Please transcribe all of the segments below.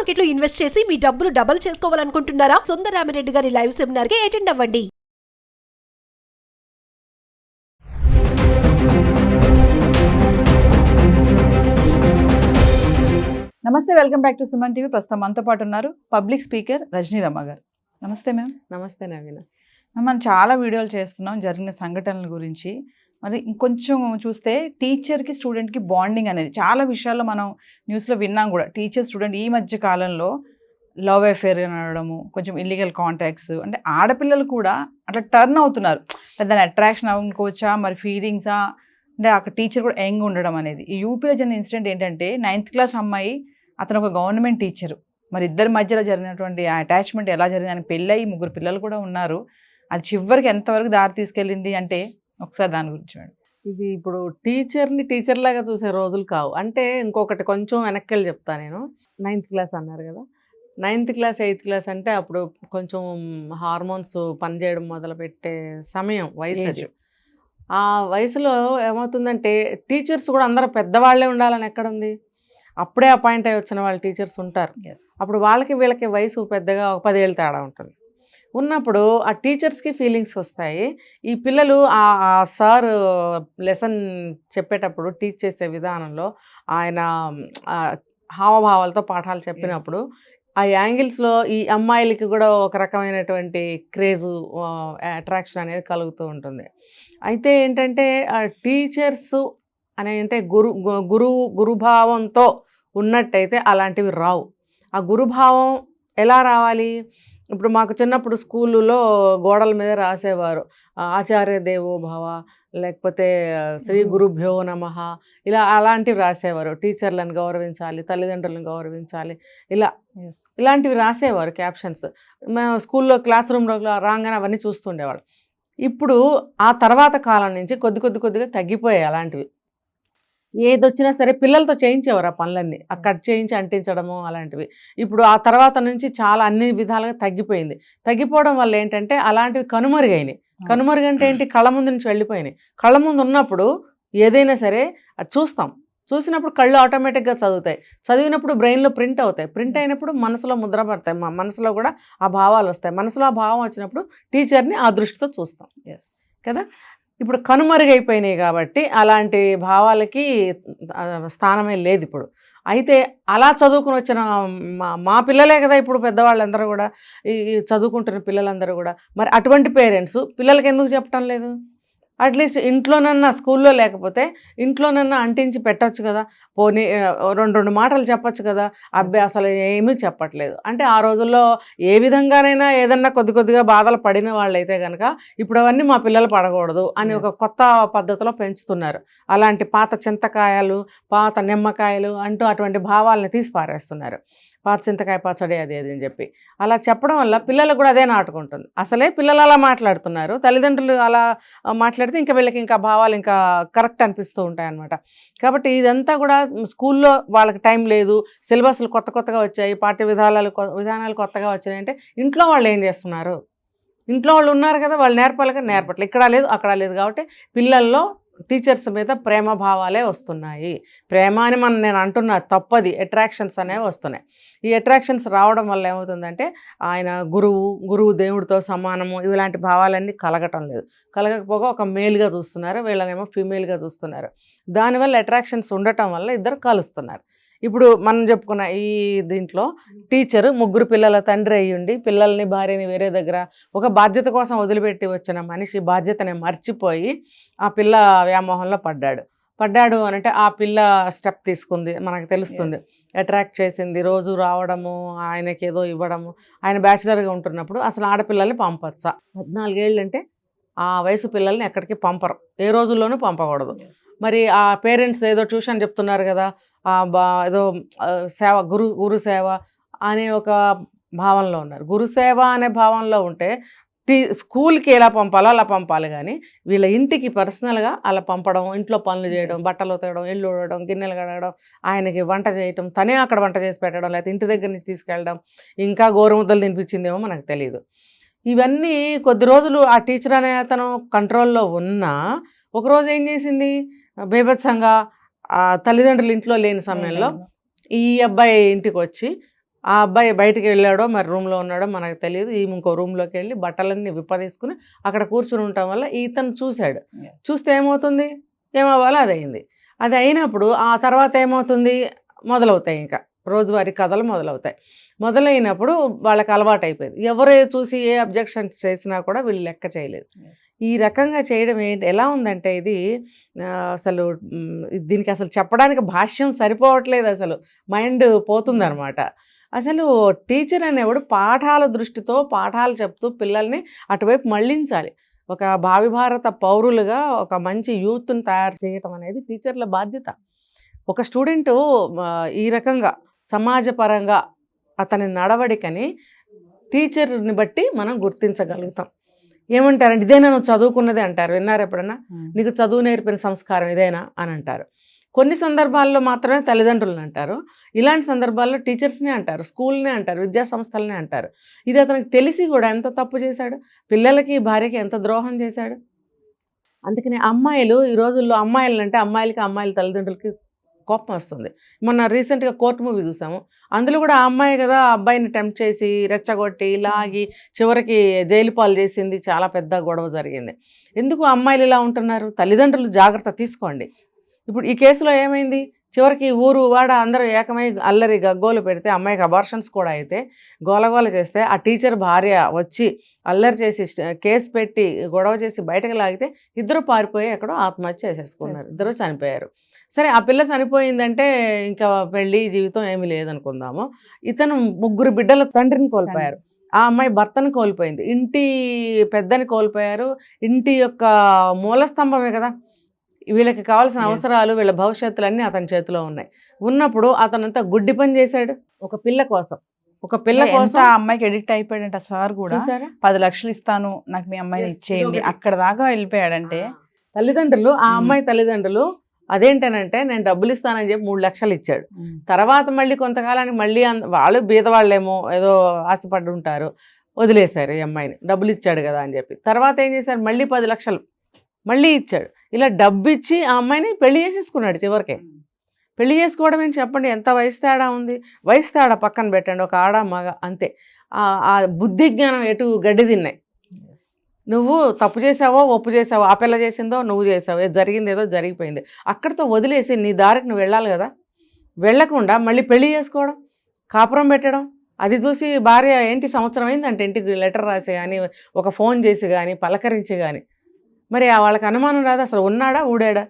Market లో invest చేసి మీ డబ్బులు డబుల్ చేసుకోవాలనుకుంటున్నారా? సుందరరామిరెడ్డి గారి లైవ్ సెమినార్ కి అటెండ్ అవ్వండి. నమస్తే, welcome back to Suman TV. ప్రస్తుతం మనతో పాటు ఉన్నారు పబ్లిక్ స్పీకర్ రజనీ రమ గారు. నమస్తే మ్యామ్. నమస్తే నవీన. మనం చాలా వీడియోలు చేస్తున్నాం జరిగిన సంఘటనల గురించి. మరి ఇంకొంచెం చూస్తే టీచర్కి స్టూడెంట్కి బాండింగ్ అనేది చాలా విషయాల్లో మనం న్యూస్లో విన్నాం కూడా. టీచర్ స్టూడెంట్ ఈ మధ్య కాలంలో లవ్ అఫేర్ అనడము, కొంచెం ఇల్లీగల్ కాంటాక్ట్స్, అంటే ఆడపిల్లలు కూడా అట్లా టర్న్ అవుతున్నారు. దాని అట్రాక్షన్ అనుకోవచ్చా, మరి ఫీలింగ్సా, అంటే అక్కడ టీచర్ కూడా యంగ్ ఉండడం అనేది. ఈ యూపీలో జరిగిన ఇన్సిడెంట్ ఏంటంటే 9th క్లాస్ అమ్మాయి, అతను ఒక గవర్నమెంట్ టీచరు. మరి ఇద్దరి మధ్యలో జరిగినటువంటి అటాచ్మెంట్ ఎలా జరిగింది, ఆయనకు పెళ్ళయి 3 పిల్లలు కూడా ఉన్నారు. అది చివరికి ఎంతవరకు దారి తీసుకెళ్ళింది అంటే ఒకసారి దాని గురించి మేడం. ఇది ఇప్పుడు టీచర్ని టీచర్ లాగా చూసే రోజులు కావు. అంటే ఇంకొకటి కొంచెం వెనక్కి చెప్తా నేను. 9th క్లాస్ అన్నారు కదా, 9th క్లాస్ 8th క్లాస్ అంటే అప్పుడు కొంచెం హార్మోన్స్ పనిచేయడం మొదలుపెట్టే సమయం, వయసు అది. ఆ వయసులో ఏమవుతుందంటే టీచర్స్ కూడా అందరూ పెద్దవాళ్ళే ఉండాలని ఎక్కడుంది. అప్పుడే అపాయింట్ అయ్యి వచ్చిన వాళ్ళు టీచర్స్ ఉంటారు. అప్పుడు వాళ్ళకి వీళ్ళకి వయసు పెద్దగా 10 ఏళ్ళు తేడా ఉంటుంది. ఉన్నప్పుడు ఆ టీచర్స్కి ఫీలింగ్స్ వస్తాయి. ఈ పిల్లలు ఆ సార్ లెసన్ చెప్పేటప్పుడు టీచ్ చేసే విధానంలో ఆయన హావభావాలతో పాఠాలు చెప్పినప్పుడు ఆ యాంగిల్స్లో ఈ అమ్మాయిలకి కూడా ఒక రకమైనటువంటి క్రేజు, అట్రాక్షన్ అనేది కలుగుతూ ఉంటుంది. అయితే ఏంటంటే టీచర్స్ అనే అంటే గురుభావంతో ఉన్నట్టయితే అలాంటివి రావు. ఆ గురుభావం ఎలా రావాలి? ఇప్పుడు మాకు చిన్నప్పుడు స్కూళ్ళలో గోడల మీద రాసేవారు ఆచార్య దేవో భవ, లేకపోతే శ్రీ గురుభ్యో నమః, ఇలా అలాంటివి రాసేవారు. టీచర్లను గౌరవించాలి, తల్లిదండ్రులను గౌరవించాలి, ఇలాంటివి రాసేవారు క్యాప్షన్స్. మేము స్కూల్లో క్లాస్ రూమ్లో రాగానే అవన్నీ చూస్తుండేవాళ్ళు. ఇప్పుడు ఆ తర్వాత కాలం నుంచి కొద్దిగా తగ్గిపోయాయి అలాంటివి. ఏదొచ్చినా సరే పిల్లలతో చేయించేవారు ఆ పనులన్నీ, ఆ కట్ చేయించి అంటించడము అలాంటివి. ఇప్పుడు ఆ తర్వాత నుంచి చాలా అన్ని విధాలుగా తగ్గిపోయింది. తగ్గిపోవడం వల్ల ఏంటంటే అలాంటివి కనుమరుగైనాయి. కనుమరుగంటే ఏంటి, కళ్ళ ముందు నుంచి వెళ్ళిపోయినాయి. కళ్ళ ముందు ఉన్నప్పుడు ఏదైనా సరే అది చూస్తాం, చూసినప్పుడు కళ్ళు ఆటోమేటిక్గా చదువుతాయి, చదివినప్పుడు బ్రెయిన్లో ప్రింట్ అవుతాయి, ప్రింట్ అయినప్పుడు మనసులో ముద్ర పడతాయి, మా మనసులో కూడా ఆ భావాలు వస్తాయి. మనసులో ఆ భావం వచ్చినప్పుడు టీచర్ని ఆ దృష్టితో చూస్తాం కదా. ఇప్పుడు కనుమరుగైపోయినాయి కాబట్టి అలాంటి భావాలకి స్థానమే లేదు ఇప్పుడు. అయితే అలా చదువుకుని వచ్చిన మా పిల్లలే కదా ఇప్పుడు పెద్దవాళ్ళందరూ కూడా, ఈ చదువుకుంటున్న పిల్లలందరూ కూడా. మరి అటువంటి పేరెంట్స్ పిల్లలకి ఎందుకు చెప్పటం లేదు? అట్లీస్ట్ ఇంట్లోనన్నా, స్కూల్లో లేకపోతే ఇంట్లోనన్నా అంటించి పెట్టచ్చు కదా, పోనీ 2 మాటలు చెప్పచ్చు కదా. అబ్బాయి అసలు ఏమీ చెప్పట్లేదు. అంటే ఆ రోజుల్లో ఏ విధంగానైనా ఏదన్నా కొద్దిగా బాధలు పడిన వాళ్ళైతే కనుక ఇప్పుడు అవన్నీ మా పిల్లలు పడకూడదు అని ఒక కొత్త పద్ధతిలో పెంచుతున్నారు. అలాంటి పాత చింతకాయలు, పాత నిమ్మకాయలు అంటూ అటువంటి భావాలని తీసి పారేస్తున్నారు. పాత చింతకాయ పచ్చడి అది అని చెప్పి అలా చెప్పడం వల్ల పిల్లలకు కూడా అదే నాటుకుంటుంది. అసలే పిల్లలు అలా మాట్లాడుతున్నారు, తల్లిదండ్రులు అలా మాట్లాడితే ఇంకా వీళ్ళకి ఇంకా భావాలు ఇంకా కరెక్ట్ అనిపిస్తూ ఉంటాయి అన్నమాట. కాబట్టి ఇదంతా కూడా స్కూల్లో వాళ్ళకి టైం లేదు, సిలబస్లు కొత్తగా వచ్చాయి, పాఠ్య విధానాలు కొత్తగా వచ్చాయి. అంటే ఇంట్లో వాళ్ళు ఏం చేస్తున్నారు? ఇంట్లో వాళ్ళు ఉన్నారు కదా, వాళ్ళు నేర్పట్లేదు, ఇక్కడ లేదు అక్కడ లేదు. కాబట్టి పిల్లల్లో టీచర్స్ మీద ప్రేమ భావాలే వస్తున్నాయి. ప్రేమ అని నేను అంటున్నా తప్పది, అట్రాక్షన్స్ అనేవి వస్తున్నాయి. ఈ అట్రాక్షన్స్ రావడం వల్ల ఏమవుతుందంటే ఆయన గురువు దేవుడితో సమానము, ఇలాంటి భావాలన్నీ కలగటం లేదు. కలగకపోగా ఒక మేల్గా చూస్తున్నారు, వీళ్ళనేమో ఫీమేల్గా చూస్తున్నారు. దానివల్ల అట్రాక్షన్స్ ఉండటం వల్ల ఇద్దరు కలుస్తున్నారు. ఇప్పుడు మనం చెప్పుకున్న ఈ దీంట్లో టీచరు 3 పిల్లల తండ్రి అయ్యుండి పిల్లల్ని, భార్యని వేరే దగ్గర ఒక బాధ్యత కోసం వదిలిపెట్టి వచ్చిన మనిషి బాధ్యతని మర్చిపోయి ఆ పిల్ల వ్యామోహంలో పడ్డాడు అని అంటే ఆ పిల్ల స్టెప్ తీసుకుంది, మనకు తెలుస్తుంది, అట్రాక్ట్ చేసింది, రోజు రావడము, ఆయనకి ఏదో ఇవ్వడము. ఆయన బ్యాచిలర్గా ఉంటున్నప్పుడు అసలు ఆడపిల్లల్ని పంపచ్చా? 14 ఏళ్ళు అంటే ఆ వయసు పిల్లల్ని ఎక్కడికి పంపరు, ఏ రోజుల్లోనూ పంపకూడదు. మరి ఆ పేరెంట్స్ ఏదో ట్యూషన్ చెప్తున్నారు కదా, ఏదో సేవ, గురు సేవ అనే ఒక భావనలో ఉన్నారు. గురుసేవ అనే భావనలో ఉంటే స్కూల్కి ఎలా పంపాలో అలా పంపాలి, కానీ వీళ్ళ ఇంటికి పర్సనల్గా అలా పంపడం, ఇంట్లో పనులు చేయడం, బట్టలు ఉతకడం, ఇల్లు ఊడడం, గిన్నెలు కడగడం, ఆయనకి వంట చేయటం, తనే అక్కడ వంట చేసి పెట్టడం, లేకపోతే ఇంటి దగ్గర నుంచి తీసుకెళ్ళడం, ఇంకా గోరుముద్దలు తినిపించిందేమో మనకు తెలియదు. ఇవన్నీ కొద్ది రోజులు ఆ టీచర్ అనే అతను కంట్రోల్లో ఉన్నా ఒకరోజు ఏం చేసింది, బీభత్సంగా తల్లిదండ్రులు ఇంట్లో లేని సమయంలో ఈ అబ్బాయి ఇంటికి వచ్చి ఆ అబ్బాయి బయటికి వెళ్ళాడో మరి రూమ్లో ఉన్నాడో మనకు తెలియదు. ఈ ఇంకో రూమ్లోకి వెళ్ళి బట్టలన్నీ విప్పదీసుకుని అక్కడ కూర్చుని ఉండటం వల్ల ఇతను చూశాడు. చూస్తే ఏమవుతుంది, ఏమవ్వాలో అది అయింది. అది అయినప్పుడు ఆ తర్వాత ఏమవుతుంది, మొదలవుతాయి ఇంకా రోజువారీ కథలు మొదలవుతాయి. మొదలైనప్పుడు వాళ్ళకి అలవాటు అయిపోయింది. ఎవరు చూసి ఏ అబ్జెక్షన్ చేసినా కూడా వీళ్ళు లెక్క చేయలేదు. ఈ రకంగా చేయడం ఎలా ఉందంటే ఇది అసలు దీనికి అసలు చెప్పడానికి భాష్యం సరిపోవట్లేదు, అసలు మైండ్ పోతుందన్నమాట. అసలు టీచర్ అనేవాడు పాఠాల దృష్టితో పాఠాలు చెప్తూ పిల్లల్ని అటువైపు మళ్ళించాలి. ఒక భావి భారత పౌరులుగా ఒక మంచి యూత్ని తయారు చేయటం అనేది టీచర్ల బాధ్యత. ఒక స్టూడెంటు ఈ రకంగా సమాజపరంగా అతని నడవడికని టీచర్ని బట్టి మనం గుర్తించగలుగుతాం. ఏమంటారంటే ఇదేనా నువ్వు చదువుకున్నదే అంటారు. విన్నారు ఎప్పుడన్నా, నీకు చదువు నేర్పిన సంస్కారం ఇదేనా అని అంటారు. కొన్ని సందర్భాల్లో మాత్రమే తల్లిదండ్రులను అంటారు. ఇలాంటి సందర్భాల్లో టీచర్స్నే అంటారు, స్కూల్నే అంటారు, విద్యా సంస్థలనే అంటారు. ఇది అతనికి తెలిసి కూడా ఎంత తప్పు చేశాడు, పిల్లలకి భార్యకి ఎంత ద్రోహం చేశాడు. అందుకని అమ్మాయిలు ఈ రోజుల్లో అమ్మాయిలంటే అమ్మాయిల తల్లిదండ్రులకి కోపం వస్తుంది. మొన్న రీసెంట్గా కోర్టు మూవీ చూసాము. అందులో కూడా ఆ అమ్మాయి కదా అబ్బాయిని టెంప్ట్ చేసి రెచ్చగొట్టి లాగి చివరికి జైలు పాలు చేసింది. చాలా పెద్ద గొడవ జరిగింది. ఎందుకు అమ్మాయిలు ఇలా ఉంటున్నారు? తల్లిదండ్రులు జాగ్రత్త తీసుకోండి. ఇప్పుడు ఈ కేసులో ఏమైంది, చివరికి ఊరు వాడ అందరూ ఏకమై అల్లరి గగ్గోలు పెడితే అమ్మాయికి అబార్షన్స్ కూడా అయితే గోలగోల చేస్తే ఆ టీచర్ భార్య వచ్చి అల్లరి చేసి కేసు పెట్టి గొడవ చేసి బయటకు లాగితే ఇద్దరు పారిపోయి ఎక్కడో ఆత్మహత్య చేసేసుకున్నారు. ఇద్దరు చనిపోయారు. సరే, ఆ పిల్ల చనిపోయిందంటే ఇంకా పెళ్ళి జీవితం ఏమీ లేదనుకుందాము. ఇతను 3 బిడ్డల తండ్రిని కోల్పోయారు. ఆ అమ్మాయి భర్తను కోల్పోయింది. ఇంటి పెద్దని కోల్పోయారు. ఇంటి యొక్క మూలస్తంభమే కదా. వీళ్ళకి కావాల్సిన అవసరాలు, వీళ్ళ భవిష్యత్తులు అన్నీ అతని చేతిలో ఉన్నాయి. ఉన్నప్పుడు అతనంతా గుడ్డి పని చేశాడు ఒక పిల్ల కోసం. ఆ అమ్మాయికి ఎడిక్ట్ అయిపోయాడంట. సార్ కూడా 10 లక్షలు ఇస్తాను నాకు మీ అమ్మాయిని ఇచ్చేయండి అక్కడ దాకా వెళ్ళిపోయాడంటే తల్లిదండ్రులు, ఆ అమ్మాయి తల్లిదండ్రులు అదేంటనంటే నేను డబ్బులు ఇస్తానని చెప్పి 3 లక్షలు ఇచ్చాడు. తర్వాత మళ్ళీ కొంతకాలానికి మళ్ళీ వాళ్ళు బీదవాళ్ళేమో ఏదో ఆశపడి ఉంటారు, వదిలేశారు ఈ అమ్మాయిని. డబ్బులు ఇచ్చాడు కదా అని చెప్పి తర్వాత ఏం చేశారు, మళ్ళీ 10 లక్షలు మళ్ళీ ఇచ్చాడు. ఇలా డబ్బు ఇచ్చి ఆ అమ్మాయిని పెళ్లి చేసేసుకున్నాడు. చివరికి పెళ్లి చేసుకోవడం ఏంటి చెప్పండి, ఎంత వయసు తేడా ఉంది. వయసు తేడా పక్కన పెట్టండి, ఒక ఆడ మగ అంతే. ఆ బుద్ధి జ్ఞానం ఎటు గడ్డి తిన్నాయి. నువ్వు తప్పు చేసావో ఒప్పు చేసావో, ఆ పిల్ల చేసిందో నువ్వు చేసావో, జరిగింది ఏదో జరిగిపోయింది, అక్కడితో వదిలేసి నీ దారికి నువ్వు వెళ్ళాలి కదా. వెళ్ళకుండా మళ్ళీ పెళ్లి చేసుకోవడం, కాపురం పెట్టడం, అది చూసి భార్య ఏంటి సంవత్సరం అయిందంటే ఇంటికి లెటర్ రాసి కానీ ఒక ఫోన్ చేసి కానీ పలకరించి కానీ మరి వాళ్ళకి అనుమానం రాదు అసలు ఉన్నాడా ఊడాడా.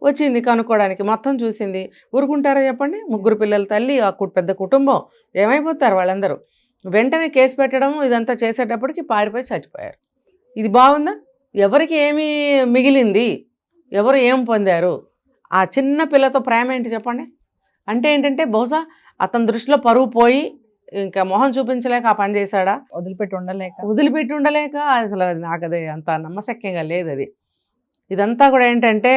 వచ్చింది కనుక్కోవడానికి, మొత్తం చూసింది. ఊరుకుంటారా చెప్పండి? 3 పిల్లల తల్లి, ఆ పెద్ద కుటుంబం, ఏమైపోతారు వాళ్ళందరూ. వెంటనే కేసు పెట్టడం ఇదంతా చేసేటప్పటికి పారిపోయి చచ్చిపోయారు. ఇది బాగుందా? ఎవరికి ఏమి మిగిలింది, ఎవరు ఏం పొందారు? ఆ చిన్న పిల్లతో ప్రేమ ఏంటి చెప్పండి. అంటే ఏంటంటే బహుశా అతని దృష్టిలో పరువు పోయి ఇంకా మొహం చూపించలేక ఆ పని చేశాడా, వదిలిపెట్టి ఉండలేక అసలు నాకు అది అంత నమ్మశక్యంగా లేదు. అది ఇదంతా కూడా ఏంటంటే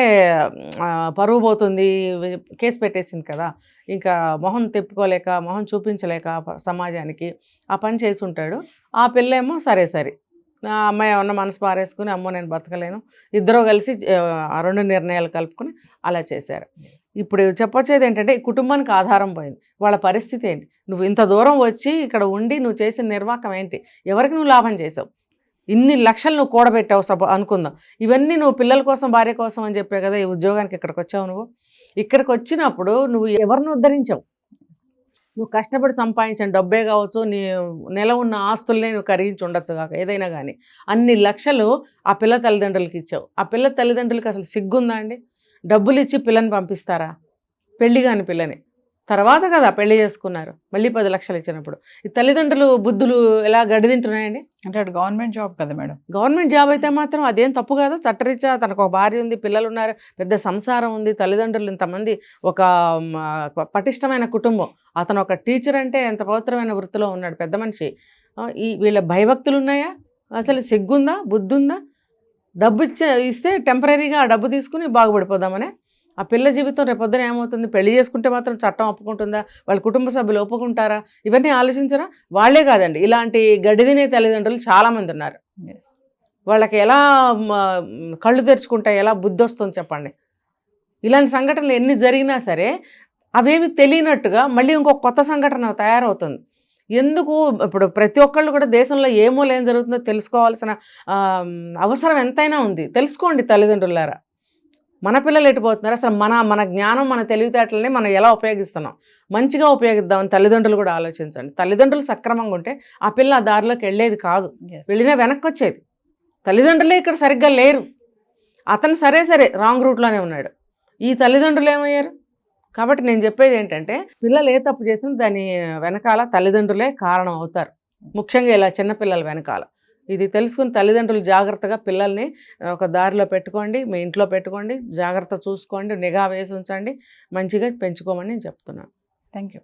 పరువు పోతుంది, కేసు పెట్టేసింది కదా, ఇంకా మొహం తిప్పుకోలేక మొహం చూపించలేక సమాజానికి ఆ పని చేసి ఉంటాడు. ఆ పిల్లేమో సరే ఆ అమ్మాయి ఏమన్నా మనసు పారేసుకుని అమ్మో నేను బతకలేను, ఇద్దరూ కలిసి 2 నిర్ణయాలు కలుపుకొని అలా చేశారు. ఇప్పుడు చెప్పొచ్చేది ఏంటంటే ఈ కుటుంబానికి ఆధారం పోయింది. వాళ్ళ పరిస్థితి ఏంటి? నువ్వు ఇంత దూరం వచ్చి ఇక్కడ ఉండి నువ్వు చేసిన నిర్వాహకం ఏంటి? ఎవరికి నువ్వు లాభం చేసావు? ఇన్ని లక్షలు నువ్వు కూడబెట్టావు అనుకుందాం. ఇవన్నీ నువ్వు పిల్లల కోసం భార్య కోసం అని చెప్పే కదా ఈ ఉద్యోగానికి ఇక్కడికి వచ్చావు. నువ్వు ఇక్కడికి వచ్చినప్పుడు నువ్వు ఎవరిని ఉద్ధరించావు? నువ్వు కష్టపడి సంపాదించిన డబ్బే కావచ్చు, నీ నెల ఉన్న ఆస్తుల్ని నువ్వు కరిగించి ఉండొచ్చు కాక ఏదైనా కానీ అన్ని లక్షలు ఆ పిల్ల తల్లిదండ్రులకి ఇచ్చావు. ఆ పిల్ల తల్లిదండ్రులకి అసలు సిగ్గుందా అండి? డబ్బులు ఇచ్చి పిల్లని పంపిస్తారా? పెళ్లి కాని పిల్లని తర్వాత కదా పెళ్లి చేసుకున్నారు, మళ్ళీ 10 లక్షలు ఇచ్చినప్పుడు ఈ తల్లిదండ్రులు బుద్ధులు ఎలా గడిదింటున్నాయండి? అంటే అటు గవర్నమెంట్ జాబ్ కదా మేడం. గవర్నమెంట్ జాబ్ అయితే మాత్రం అదేం తప్పు కాదు. చట్టరీత్యా తనకు ఒక భార్య ఉంది, పిల్లలు ఉన్నారు, పెద్ద సంసారం ఉంది, తల్లిదండ్రులు ఇంతమంది, ఒక పటిష్టమైన కుటుంబం. అతను ఒక టీచర్ అంటే ఎంత పవిత్రమైన వృత్తిలో ఉన్నాడు, పెద్ద మనిషి. వీళ్ళ భయభక్తులు ఉన్నాయా? అసలు సిగ్గుందా, బుద్ధి ఉందా? డబ్బు ఇస్తే టెంపరీగా ఆ డబ్బు తీసుకుని బాగుపడిపోదామనే. ఆ పిల్ల జీవితం రేపొద్దున ఏమవుతుంది? పెళ్లి చేసుకుంటే మాత్రం చట్టం ఒప్పుకుంటుందా? వాళ్ళ కుటుంబ సభ్యులు ఒప్పుకుంటారా? ఇవన్నీ ఆలోచించరా? వాళ్లే కాదండి, ఇలాంటి గడిదినే తల్లిదండ్రులు చాలామంది ఉన్నారు. వాళ్ళకి ఎలా కళ్ళు తెరుచుకుంటాయి, ఎలా బుద్ధి వస్తుంది చెప్పండి. ఇలాంటి సంఘటనలు ఎన్ని జరిగినా సరే అవేమి తెలియనట్టుగా మళ్ళీ ఇంకొక కొత్త సంఘటన తయారవుతుంది. ఎందుకు ఇప్పుడు ప్రతి ఒక్కళ్ళు కూడా దేశంలో ఏ మూల ఏం జరుగుతుందో తెలుసుకోవాల్సిన అవసరం ఎంతైనా ఉంది. తెలుసుకోండి తల్లిదండ్రులారా, మన పిల్లలు ఎటుపోతున్నారు, అసలు మన జ్ఞానం, మన తెలివితేటలని మనం ఎలా ఉపయోగిస్తున్నాం, మంచిగా ఉపయోగిద్దామని తల్లిదండ్రులు కూడా ఆలోచించండి. తల్లిదండ్రులు సక్రమంగా ఉంటే ఆ పిల్ల ఆ దారిలోకి వెళ్ళేది కాదు, వెళ్ళినా వెనక్కి వచ్చేది. తల్లిదండ్రులే ఇక్కడ సరిగ్గా లేరు. అతను సరే రాంగ్ రూట్లోనే ఉన్నాడు, ఈ తల్లిదండ్రులు ఏమయ్యారు? కాబట్టి నేను చెప్పేది ఏంటంటే, పిల్లలు ఏ తప్పు చేసినా దాని వెనకాల తల్లిదండ్రులే కారణం అవుతారు, ముఖ్యంగా ఇలా చిన్నపిల్లల వెనకాల. ఇది తెలుసుకుని తల్లిదండ్రులు జాగ్రత్తగా పిల్లల్ని ఒక దారిలో పెట్టుకోండి, మీ ఇంట్లో పెట్టుకోండి, జాగ్రత్త చూసుకోండి, నిఘా వేసి ఉంచండి, మంచిగా పెంచుకోమని నేను చెప్తున్నాను. Thank you.